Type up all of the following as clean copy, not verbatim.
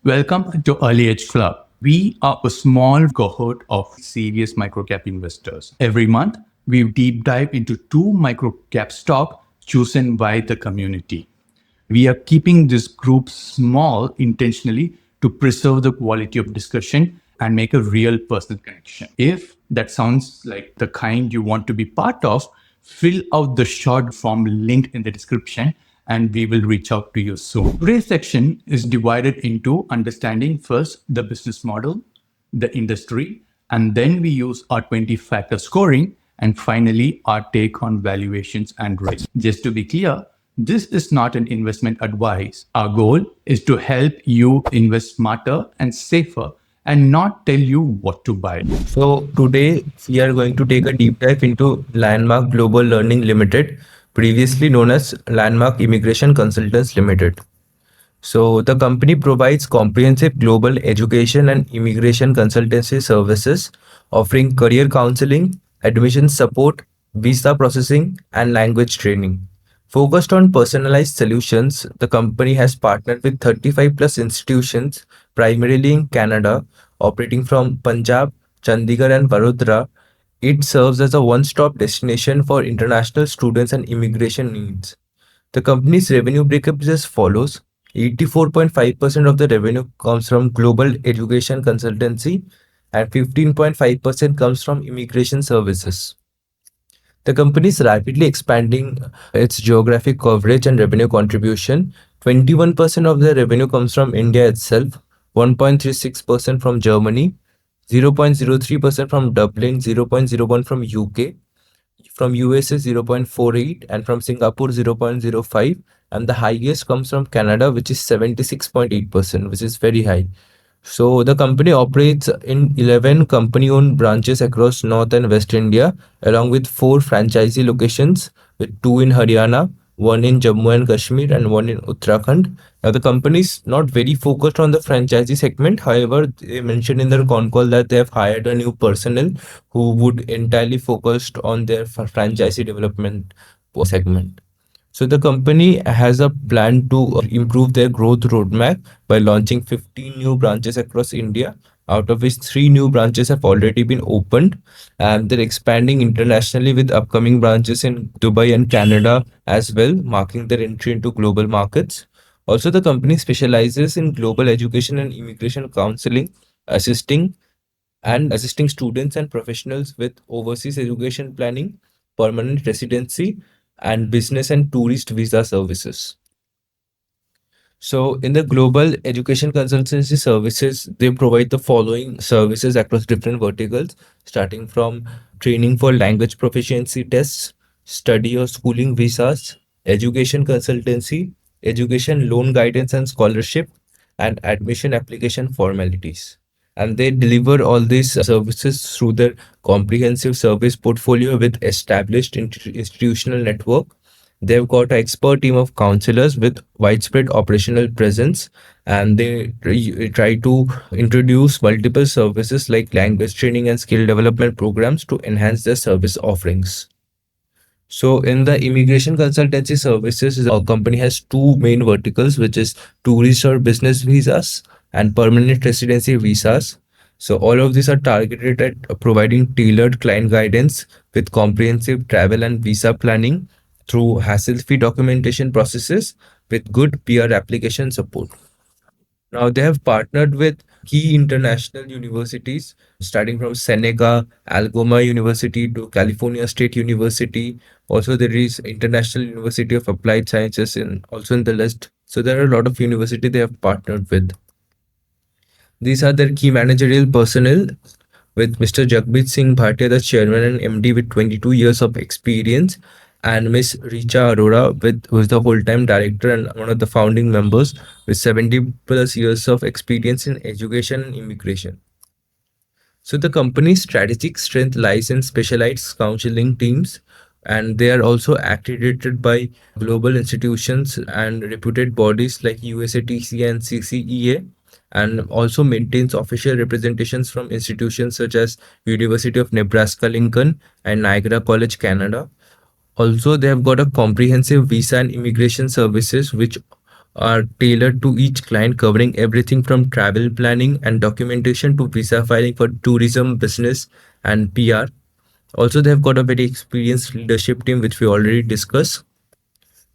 Welcome to Early Age Club. We are a small cohort of serious microcap investors. Every month, we deep dive into two microcap stocks chosen by the community. We are keeping this group small intentionally to preserve the quality of discussion and make a real personal connection. If that sounds like the kind you want to be part of, fill out the short form linked in the description and we will reach out to you soon. Today's section is divided into understanding first the business model, the industry, and then we use our 20-factor scoring, and finally our take on valuations and risk. Just to be clear, this is not an investment advice. Our goal is to help you invest smarter and safer and not tell you what to buy. So today we are going to take a deep dive into Landmark Global Learning Ltd, previously known as Landmark Immigration Consultants Ltd. So the company provides comprehensive global education and immigration consultancy services, offering career counseling, admission support, visa processing, and language training. Focused on personalized solutions, the company has partnered with 35 plus institutions, primarily in Canada, operating from Punjab, Chandigarh, and Vadodara. It serves as a one-stop destination for international students and immigration needs. The company's revenue breakup is as follows. 84.5% of the revenue comes from global education consultancy and 15.5% comes from immigration services. The company is rapidly expanding its geographic coverage and revenue contribution. 21% of the revenue comes from India itself, 1.36% from Germany, 0.03% from Dublin, 0.01% from UK, from USA 0.48, and from Singapore 0.05, and the highest comes from Canada, which is 76.8%, which is very high. So the company operates in 11 company-owned branches across North and West India, along with 4 franchisee locations, with 2 in Haryana, 1 in Jammu and Kashmir, and 1 in Uttarakhand. Now the company is not very focused on the franchisee segment. However, they mentioned in their con call that they have hired a new personnel who would entirely focused on their franchisee development segment. So the company has a plan to improve their growth roadmap by launching 15 new branches across India, out of which 3 new branches have already been opened, and they're expanding internationally with upcoming branches in Dubai and Canada as well, marking their entry into global markets. Also, the company specializes in global education and immigration counseling, assisting assisting students and professionals with overseas education planning, permanent residency, and business and tourist visa services. So, in the global education consultancy services, they provide the following services across different verticals, starting from training for language proficiency tests, study or schooling visas, education consultancy, education loan guidance and scholarship, and admission application formalities. And they deliver all these services through their comprehensive service portfolio with established institutional network. They've got an expert team of counselors with widespread operational presence, and they try to introduce multiple services like language training and skill development programs to enhance their service offerings. So in the immigration consultancy services, our company has 2 main verticals, which is tourist or business visas and permanent residency visas. So all of these are targeted at providing tailored client guidance with comprehensive travel and visa planning through hassle-free documentation processes with good peer application support. Now they have partnered with key international universities, starting from Seneca, Algoma University to California State University. Also, there is International University of Applied Sciences also in the list. So there are a lot of universities they have partnered with. These are their key managerial personnel, with Mr. Jagbit Singh Bhatia, the chairman and MD with 22 years of experience, and Ms. Richa Arora, who is the whole-time director and one of the founding members with 70 plus years of experience in education and immigration. So the company's strategic strength lies in specialized counseling teams, and they are also accredited by global institutions and reputed bodies like USATC and CCEA, and also maintains official representations from institutions such as University of Nebraska Lincoln and Niagara College, Canada. Also, they have got a comprehensive visa and immigration services which are tailored to each client, covering everything from travel planning and documentation to visa filing for tourism, business, and PR. Also, they have got a very experienced leadership team, which we already discussed.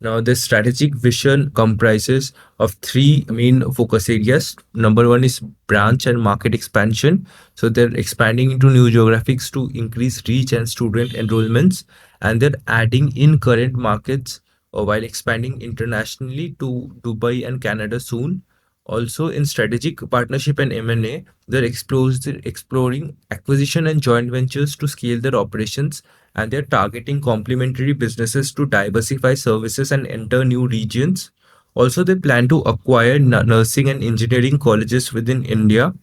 Now, the strategic vision comprises of three main focus areas. Number one is branch and market expansion. So they're expanding into new geographics to increase reach and student enrollments, and they're adding in current markets while expanding internationally to Dubai and Canada soon. Also, in strategic partnership and M&A, exploring acquisition and joint ventures to scale their operations, and they're targeting complementary businesses to diversify services and enter new regions. Also, they plan to acquire nursing and engineering colleges within India.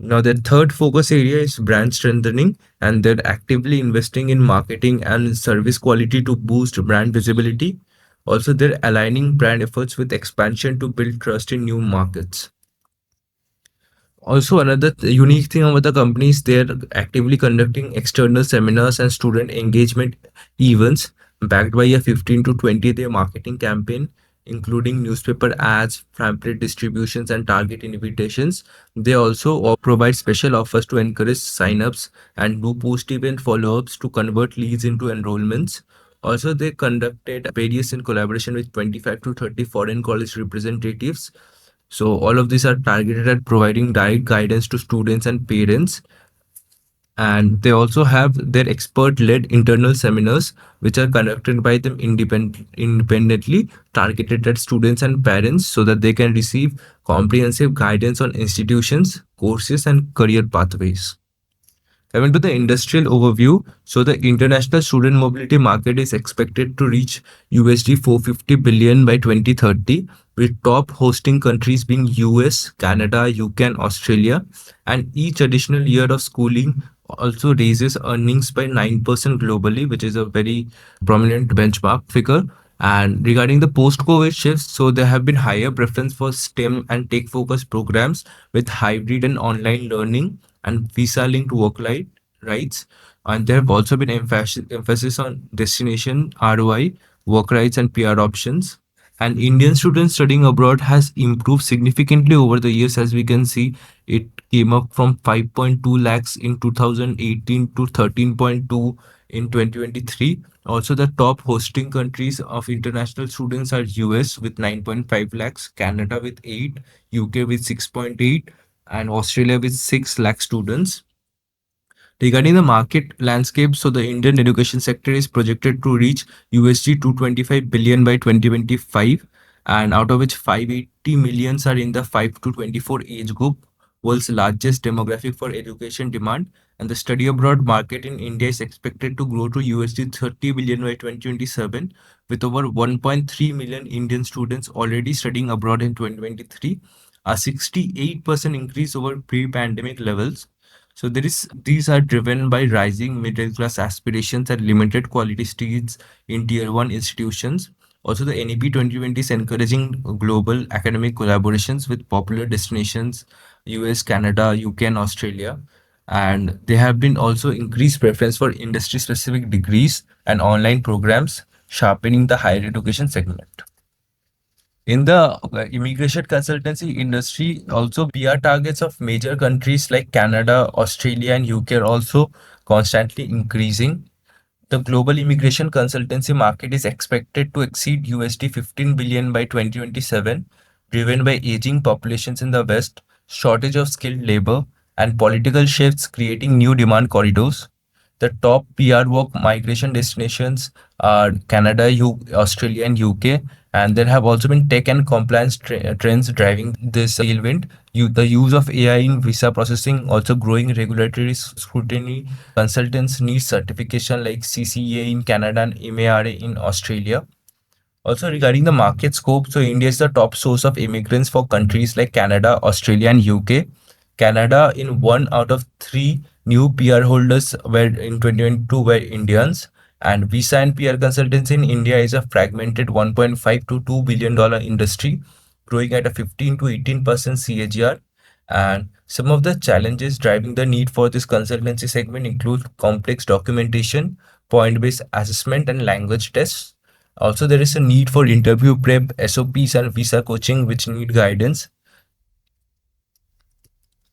Now, the third focus area is brand strengthening, and they're actively investing in marketing and service quality to boost brand visibility. Also, they're aligning brand efforts with expansion to build trust in new markets. Also, another unique thing about the company is they're actively conducting external seminars and student engagement events backed by a 15 to 20-day marketing campaign, including newspaper ads, pamphlet distributions, and target invitations. They also provide special offers to encourage sign-ups and do post-event follow-ups to convert leads into enrollments. Also, they conducted various in collaboration with 25 to 30 foreign college representatives. So all of these are targeted at providing direct guidance to students and parents. And they also have their expert-led internal seminars, which are conducted by them independently, targeted at students and parents so that they can receive comprehensive guidance on institutions, courses, and career pathways. Coming to the industrial overview, so the international student mobility market is expected to reach USD 450 billion by 2030, with top hosting countries being US, Canada, UK, and Australia. And each additional year of schooling also raises earnings by 9% globally, which is a very prominent benchmark figure. And regarding the post-COVID shifts, so there have been higher preference for STEM and tech-focused programs with hybrid and online learning and visa-linked work-life rights. And there have also been emphasis on destination, ROI, work rights, and PR options. And Indian students studying abroad has improved significantly over the years. As we can see, it came up from 5.2 lakhs in 2018 to 13.2 in 2023. Also, the top hosting countries of international students are US with 9.5 lakhs, Canada with 8, UK with 6.8, and Australia with 6 lakh students. Regarding the market landscape, so the Indian education sector is projected to reach USD 225 billion by 2025, and out of which 580 millions are in the 5 to 24 age group, world's largest demographic for education demand. And the study abroad market in India is expected to grow to USD 30 billion by 2027, with over 1.3 million Indian students already studying abroad in 2023, a 68% increase over pre-pandemic levels. So these are driven by rising middle class aspirations and limited quality seats in tier one institutions. Also, the NEP 2020 is encouraging global academic collaborations with popular destinations, US, Canada, UK, and Australia. And they have been also increased preference for industry specific degrees and online programs, sharpening the higher education segment. In the immigration consultancy industry, also PR targets of major countries like Canada, Australia, and UK are also constantly increasing. The global immigration consultancy market is expected to exceed USD 15 billion by 2027, driven by aging populations in the West, shortage of skilled labor, and political shifts creating new demand corridors. The top PR work migration destinations are Canada, Australia, and UK. And there have also been tech and compliance trends driving this tailwind. The use of AI in visa processing, also growing regulatory scrutiny. Consultants need certification like CCA in Canada and MARA in Australia. Also, regarding the market scope, so India is the top source of immigrants for countries like Canada, Australia, and UK. Canada, in one out of three new PR holders were in 2022 were Indians, and visa and PR consultancy in India is a fragmented 1.5 to $2 billion industry, growing at a 15 to 18% CAGR. And some of the challenges driving the need for this consultancy segment include complex documentation, point-based assessment, and language tests. Also, there is a need for interview prep, SOPs, and visa coaching, which need guidance.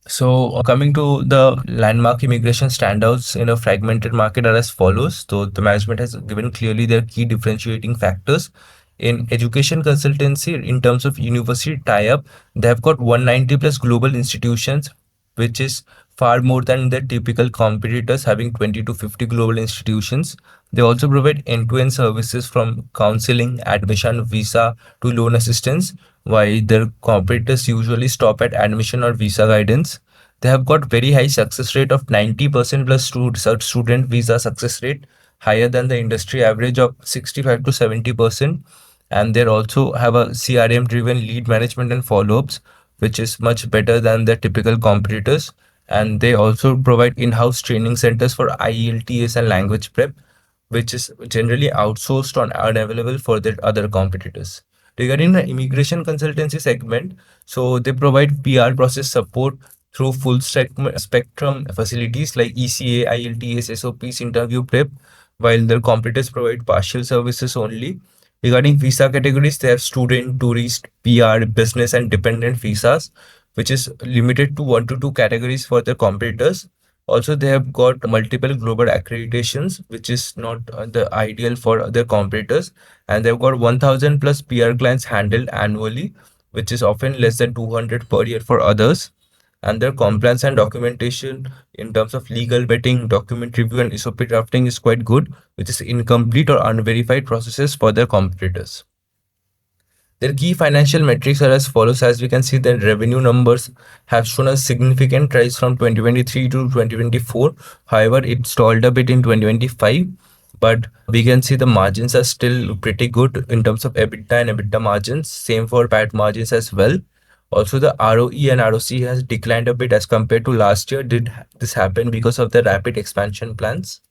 So, coming to the landmark immigration standouts in a fragmented market are as follows. So, the management has given clearly their key differentiating factors. In education consultancy, in terms of university tie-up, they have got 190 plus global institutions, which is far more than their typical competitors having 20 to 50 global institutions. They also provide end-to-end services from counseling, admission, visa to loan assistance, while their competitors usually stop at admission or visa guidance. They have got very high success rate of 90% plus student visa success rate, higher than the industry average of 65 to 70%. And they also have a CRM driven lead management and follow-ups, which is much better than their typical competitors. And they also provide in-house training centers for IELTS and language prep, which is generally outsourced or unavailable for their other competitors. Regarding the immigration consultancy segment, so they provide PR process support through full spectrum facilities like ECA, IELTS, SOPs, interview prep, while their competitors provide partial services only. Regarding visa categories, they have student, tourist, PR, business, and dependent visas, which is limited to 1 to 2 categories for their competitors. Also, they have got multiple global accreditations, which is not the ideal for their competitors. And they've got 1000 plus PR clients handled annually, which is often less than 200 per year for others. And their compliance and documentation in terms of legal vetting, document review, and SOP drafting is quite good, which is incomplete or unverified processes for their competitors. Their key financial metrics are as follows. As we can see, their revenue numbers have shown a significant rise from 2023 to 2024. However, it stalled a bit in 2025, but we can see the margins are still pretty good in terms of EBITDA and EBITDA margins. Same for PAT margins as well. Also, the ROE and ROC has declined a bit as compared to last year. Did this happen because of the rapid expansion plans?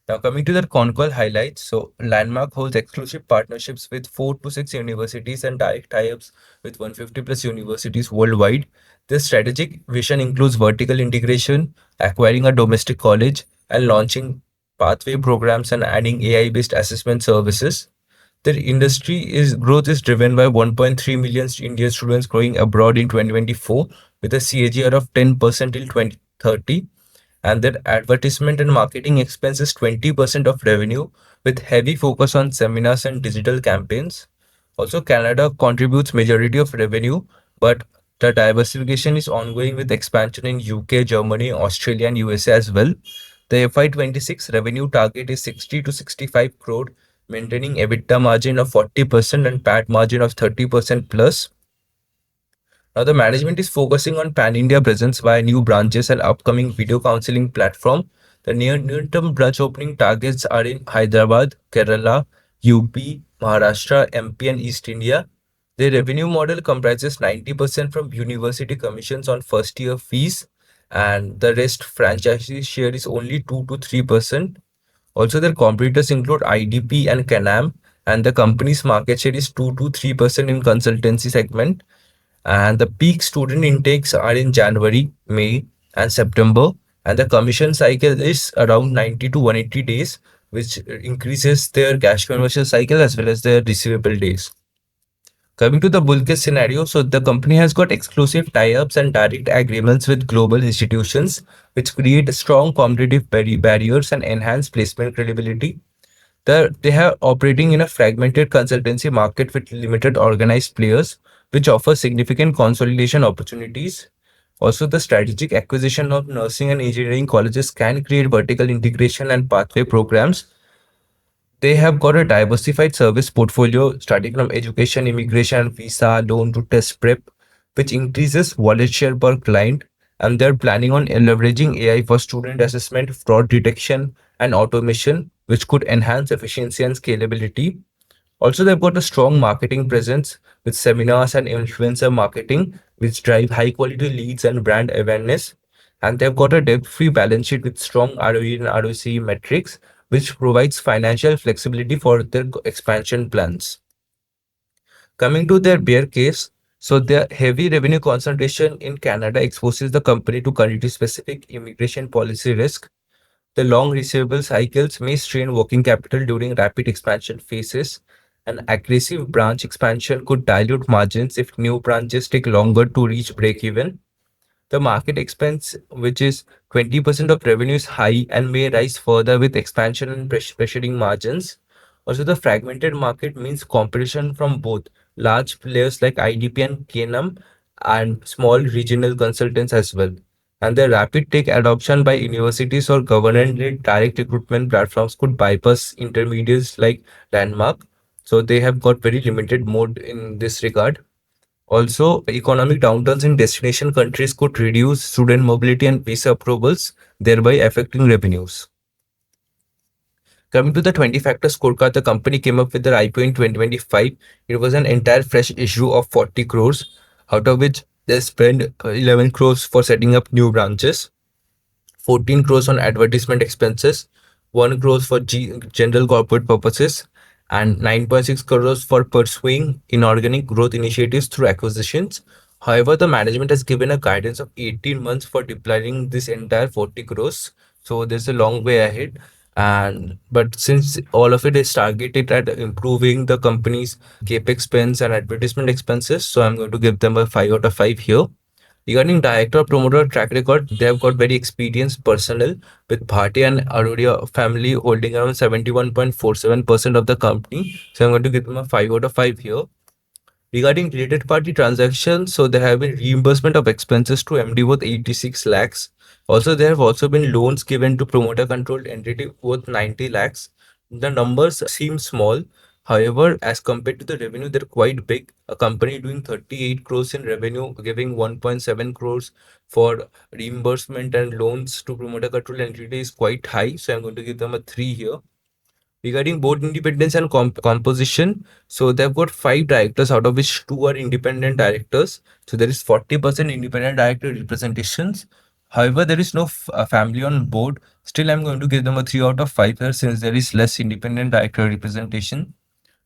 Now, coming to the Concall highlights, so Landmark holds exclusive partnerships with 4 to 6 universities and direct tie-ups with 150 plus universities worldwide. This strategic vision includes vertical integration, acquiring a domestic college, and launching pathway programs and adding AI-based assessment services. Their industry is growth is driven by 1.3 million Indian students growing abroad in 2024 with a CAGR of 10% till 2030, and their advertisement and marketing expense is 20% of revenue with heavy focus on seminars and digital campaigns. Also, Canada contributes majority of revenue, but the diversification is ongoing with expansion in UK, Germany, Australia, and USA as well. The FY26 revenue target is 60 to 65 crore, maintaining EBITDA margin of 40% and PAT margin of 30% plus. Now, the management is focusing on pan-India presence via new branches and upcoming video counseling platform. The near-term branch opening targets are in Hyderabad, Kerala, UP, Maharashtra, MP, and East India. The revenue model comprises 90% from university commissions on first-year fees, and the rest franchisee share is only 2 to 3%. Also, their competitors include IDP and Canam, and the company's market share is 2 to 3% in consultancy segment, and the peak student intakes are in January, May, and September, and the commission cycle is around 90 to 180 days, which increases their cash conversion cycle as well as their receivable days. Coming to the bull case scenario, so the company has got exclusive tie-ups and direct agreements with global institutions, which create strong competitive barriers and enhance placement credibility. They are operating in a fragmented consultancy market with limited organized players, which offers significant consolidation opportunities. Also, the strategic acquisition of nursing and engineering colleges can create vertical integration and pathway programs. They have got a diversified service portfolio starting from education, immigration, visa, loan to test prep, which increases wallet share per client. And they're planning on leveraging AI for student assessment, fraud detection, and automation, which could enhance efficiency and scalability. Also, they've got a strong marketing presence with seminars and influencer marketing, which drive high quality leads and brand awareness. And they've got a debt free balance sheet with strong ROE and ROC metrics, which provides financial flexibility for their expansion plans. Coming to their bear case, so their heavy revenue concentration in Canada exposes the company to country specific immigration policy risk. The long receivable cycles may strain working capital during rapid expansion phases, An aggressive branch expansion could dilute margins if new branches take longer to reach break even. The market expense, which is 20% of revenue, is high and may rise further with expansion and pressuring margins. Also, the fragmented market means competition from both large players like IDP and KNM and small regional consultants as well. And the rapid tech adoption by universities or government-led direct recruitment platforms could bypass intermediaries like Landmark. So they have got very limited mode in this regard. Also, economic downturns in destination countries could reduce student mobility and visa approvals, thereby affecting revenues. Coming to the 20 factor scorecard, the company came up with their IPO in 2025. It was an entire fresh issue of 40 crores, out of which they spent 11 crores for setting up new branches, 14 crores on advertisement expenses, 1 crores for general corporate purposes, and 9.6 crores for pursuing inorganic growth initiatives through acquisitions. However, the management has given a guidance of 18 months for deploying this entire 40 crores. So there's a long way ahead. And but since all of it is targeted at improving the company's capex spends and advertisement expenses, so I'm going to give them a 5 out of 5 here. Regarding director or promoter track record, they have got very experienced personnel with Bhatia and Arodia family holding around 71.47% of the company. So I'm going to give them a 5 out of 5 here. Regarding related party transactions, so there have been reimbursement of expenses to MD worth 86 lakhs. Also, there have also been loans given to promoter controlled entity worth 90 lakhs. The numbers seem small. However, as compared to the revenue, they're quite big. A company doing 38 crores in revenue, giving 1.7 crores for reimbursement and loans to promoter controlled entity is quite high. So I'm going to give them a 3 here. Regarding board independence and composition, so they've got 5 directors, out of which 2 are independent directors. So there is 40% independent director representations. However, there is no family on board. Still, I'm going to give them a 3 out of 5 here since there is less independent director representation.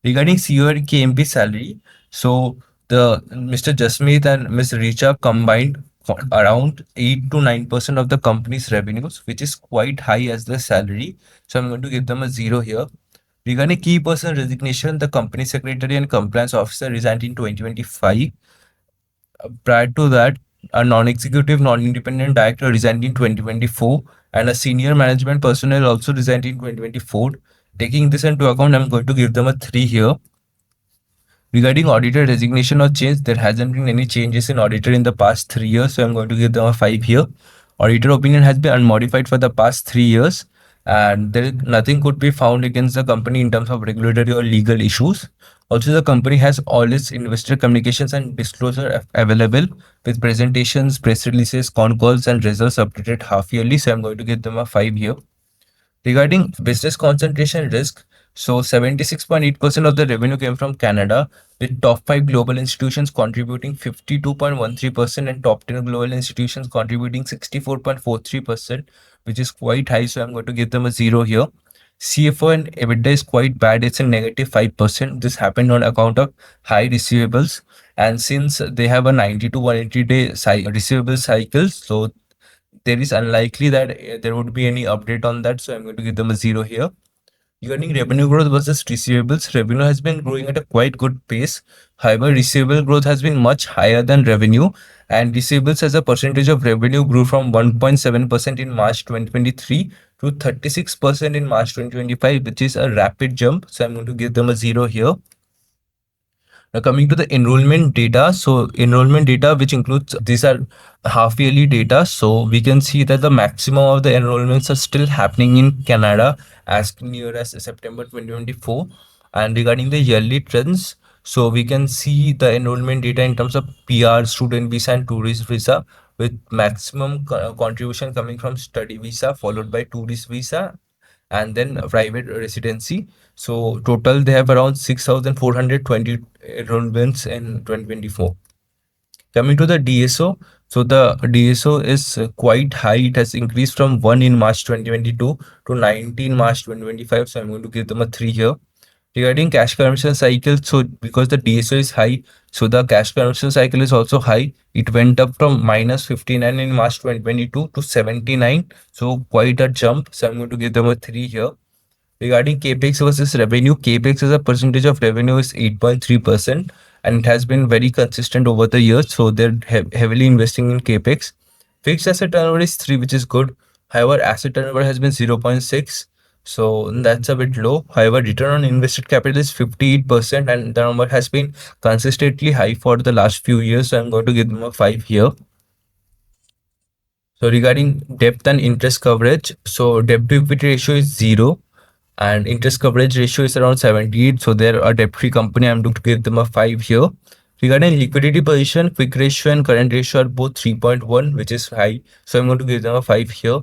Regarding CEO and KMP salary, so the Mr. Jasmeet and Ms. Richa combined for around 8 to 9% of the company's revenues, which is quite high as the salary. So I'm going to give them a 0 here. Regarding key person resignation, the company secretary and compliance officer resigned in 2025. Prior to that, a non-executive, non-independent director resigned in 2024, and a senior management personnel also resigned in 2024. Taking this into account, I'm going to give them a 3 here. Regarding auditor resignation or change, there hasn't been any changes in auditor in the past 3 years, so I'm going to give them a 5 here. Auditor opinion has been unmodified for the past 3 years, and nothing could be found against the company in terms of regulatory or legal issues. Also, the company has all its investor communications and disclosure available with presentations, press releases, con calls, and results updated half yearly. So I'm going to give them a 5 here. Regarding business concentration risk, so 76.8% of the revenue came from Canada, with top 5 global institutions contributing 52.13% and top 10 global institutions contributing 64.43%, which is quite high. So I'm going to give them a 0 here. CFO and EBITDA is quite bad. It's a negative 5%. This happened on account of high receivables. And since they have a 90 to 180 day receivable cycle, so there is unlikely that there would be any update on that. So I'm going to give them a 0 here. Regarding revenue growth versus receivables, revenue has been growing at a quite good pace. However, receivable growth has been much higher than revenue, and receivables as a percentage of revenue grew from 1.7% in March 2023 to 36% in March 2025, which is a rapid jump. So I'm going to give them a 0 here. Now coming to the enrollment data, so enrollment data, which includes these are half yearly data. So we can see that the maximum of the enrollments are still happening in Canada as near as September 2024. And regarding the yearly trends, so we can see the enrollment data in terms of PR, student visa, and tourist visa, with maximum contribution coming from study visa, followed by tourist visa, and then private residency. So total they have around 6,420 enrollments in 2024. Coming to the DSO, so the DSO is quite high. It has increased from 1 in March 2022 to 19 March 2025. So I'm going to give them a 3 here. Regarding cash conversion cycle, so because the DSO is high, so the cash conversion cycle is also high. It went up from minus 59 in March 2022 to 79. So quite a jump. So I'm going to give them a 3 here. Regarding capex versus revenue, capex as a percentage of revenue is 8.3%, and it has been very consistent over the years. So they're heavily investing in capex. Fixed asset turnover is 3, which is good. However, asset turnover has been 0.6, so that's a bit low. However, return on invested capital is 58%, and the number has been consistently high for the last few years. So I'm going to give them a 5 here. So regarding debt and interest coverage, so debt to equity ratio is 0, and interest coverage ratio is around 78. So they're a debt-free company. I'm going to give them a 5 here. Regarding liquidity position, quick ratio and current ratio are both 3.1, which is high. So I'm going to give them a 5 here.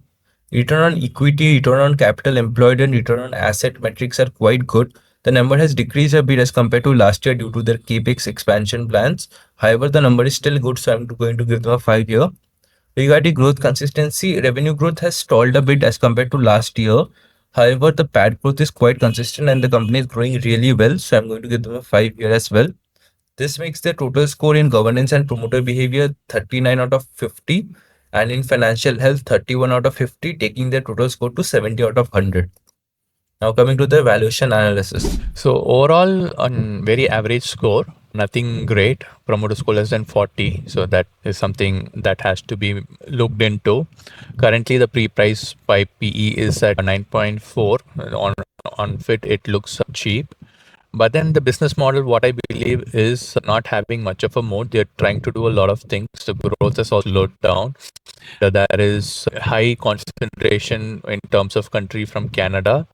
Return on equity, return on capital employed, and return on asset metrics are quite good. The number has decreased a bit as compared to last year due to their capex expansion plans. However, the number is still good, so I'm going to give them a 5 here. Regarding growth consistency, revenue growth has stalled a bit as compared to last year. However, the PAT growth is quite consistent and the company is growing really well. So I'm going to give them a 5 here as well. This makes their total score in governance and promoter behavior 39 out of 50, and in financial health 31 out of 50, taking their total score to 70 out of 100. Now coming to the valuation analysis. So overall, on very average score, nothing great. Promoter score less than 40. So that is something that has to be looked into. Currently, the pre-price by PE is at 9.4. On fit, it looks cheap. But then the business model, what I believe, is not having much of a moat. They're trying to do a lot of things. The growth has also slowed down. There is high concentration in terms of country from Canada.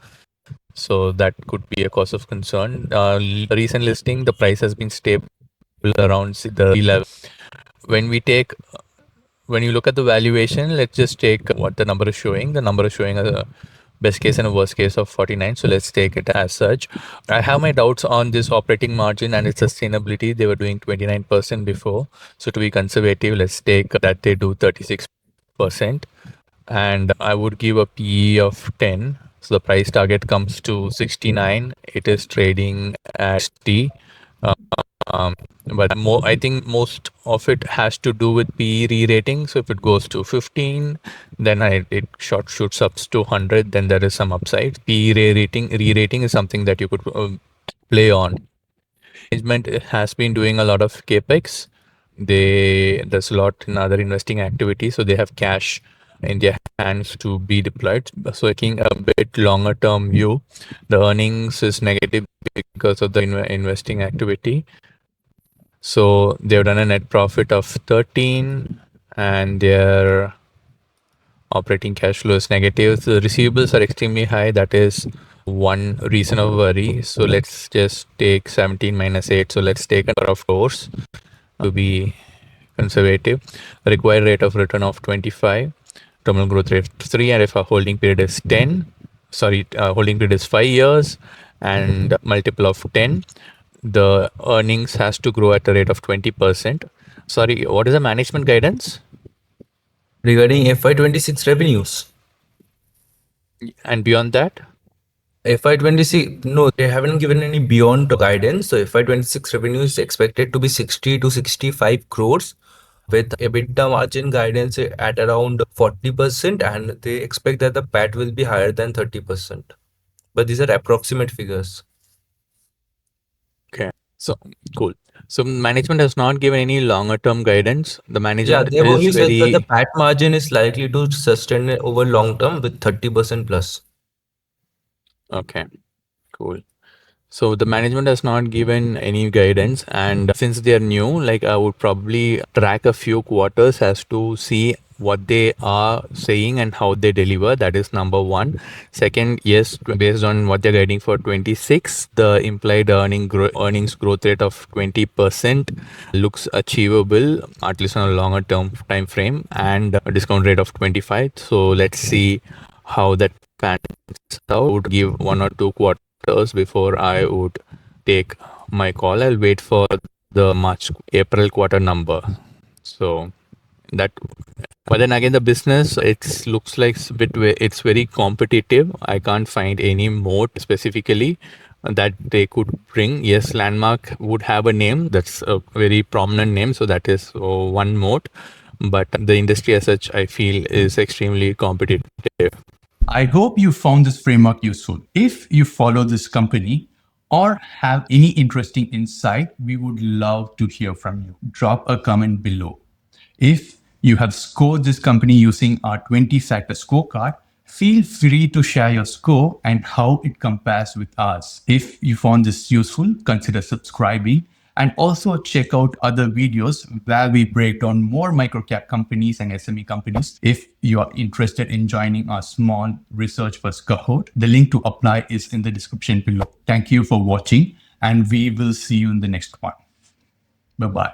So that could be a cause of concern. Recent listing, the price has been stable around the level. When we take, when you look at the valuation, let's just take what the number is showing. The number is showing a best case and a worst case of 49. So let's take it as such. I have my doubts on this operating margin and its sustainability. They were doing 29% before. So to be conservative, let's take that they do 36%. And I would give a PE of 10. So the price target comes to 69. It is trading at T. But more, I think most of it has to do with PE re-rating. So if it goes to 15, then it shoots up to 100. Then there is some upside. PE re-rating is something that you could play on. Management has been doing a lot of capex. There's a lot in other investing activities, so they have cash in their hands to be deployed. So taking a bit longer term view, the earnings is negative because of the investing activity. So they've done a net profit of 13, and their operating cash flow is negative. The receivables are extremely high. That is one reason of worry. So let's just take 17 minus 8. So let's take a number of crores to be conservative. Required rate of return of 25. Terminal growth rate 3, and if a holding period is 10, holding period is 5 years and multiple of 10, the earnings has to grow at a rate of 20%. Sorry, what is the management guidance? Regarding FY26 revenues. And beyond that? FY26, no, they haven't given any beyond guidance. So FY26 revenue is expected to be 60 to 65 crores with EBITDA margin guidance at around 40%, and they expect that the PAT will be higher than 30%. But these are approximate figures. Okay, so cool. So management has not given any longer term guidance. The management they've only is said that very the PAT margin is likely to sustain over long term with 30% plus. okay, cool. So the management has not given any guidance, and since they are new, like I would probably track a few quarters as to see what they are saying and how they deliver. That is number one. Second, yes, based on what they're guiding for 26, the implied earnings growth rate of 20% looks achievable, at least on a longer term time frame, and a discount rate of 25. So let's see how that pans out. I would give 1 or 2 quarters before I would take my call. I'll wait for the April quarter number. So that, but then again, the business, it looks like it's very competitive. I can't find any moat specifically that they could bring. Yes, Landmark would have a name that's a very prominent name, so that is one moat. But the industry as such, I feel, is extremely competitive. I hope you found this framework useful. If you follow this company or have any interesting insight, we would love to hear from you. Drop a comment below. If you have scored this company using our 20-factor scorecard, feel free to share your score and how it compares with ours. If you found this useful, consider subscribing and also check out other videos where we break down more microcap companies and SME companies. If you are interested in joining our small research first cohort, the link to apply is in the description below. Thank you for watching and we will see you in the next one. Bye-bye.